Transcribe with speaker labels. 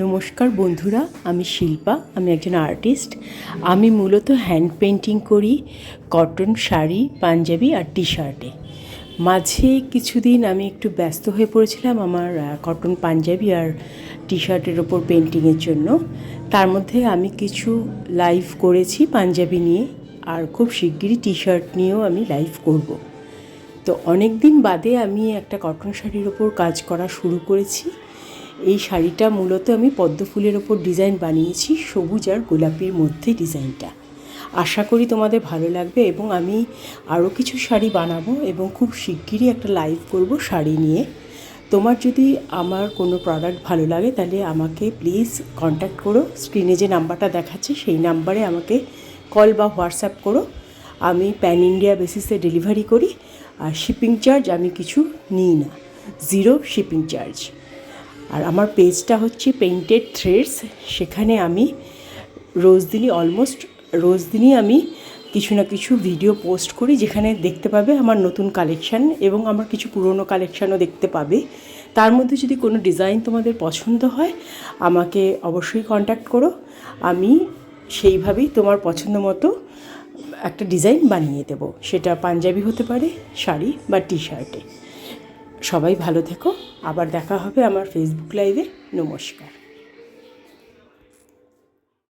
Speaker 1: নমস্কার বন্ধুরা, আমি শিল্পা। আমি একজন আর্টিস্ট। আমি মূলত হ্যান্ড পেন্টিং করি কটন শাড়ি, পাঞ্জাবি আর টি শার্টে। মাঝে কিছুদিন আমি একটু ব্যস্ত হয়ে পড়েছিলাম আমার কটন পাঞ্জাবি আর টি শার্টের ওপর পেন্টিংয়ের জন্য। তার মধ্যে আমি কিছু লাইভ করেছি পাঞ্জাবি নিয়ে, আর খুব শিগগিরই টি শার্ট নিয়েও আমি লাইভ করব। তো অনেক দিন বাদে আমি একটা কটন শাড়ির ওপর কাজ করা শুরু করেছি। এই শাড়িটা মূলত আমি পদ্ম ফুলের ওপর ডিজাইন বানিয়েছি, সবুজ আর গোলাপির মধ্যে ডিজাইনটা। আশা করি তোমাদের ভালো লাগবে, এবং আমি আরও কিছু শাড়ি বানাবো এবং খুব শিগগিরই একটা লাইভ করব শাড়ি নিয়ে। তোমার যদি আমার কোনো প্রোডাক্ট ভালো লাগে তাহলে আমাকে প্লিজ কন্ট্যাক্ট করো। স্ক্রিনে যে নাম্বারটা দেখাচ্ছে সেই নাম্বারে আমাকে কল বা হোয়াটসঅ্যাপ করো। আমি প্যান ইন্ডিয়া বেসিসে ডেলিভারি করি, আর শিপিং চার্জ আমি কিছু নিই না, 0 শিপিং চার্জ। আর আমার পেজটা হচ্ছে পেইন্টেড থ্রেডস। সেখানে আমি রোজ দিনই আমি কিছু না কিছু ভিডিও পোস্ট করি, যেখানে দেখতে পাবে আমার নতুন কালেকশান এবং আমার কিছু পুরনো কালেকশানও দেখতে পাবে। তার মধ্যে যদি কোনো ডিজাইন তোমাদের পছন্দ হয় আমাকে অবশ্যই কন্ট্যাক্ট করো। আমি সেইভাবেই তোমার পছন্দ মতো একটা ডিজাইন বানিয়ে দেবো, সেটা পাঞ্জাবি হতে পারে, শাড়ি বা টি শার্টে। সবাই ভালো থেকো, আবার দেখা হবে আমার ফেসবুক লাইভে। নমস্কার।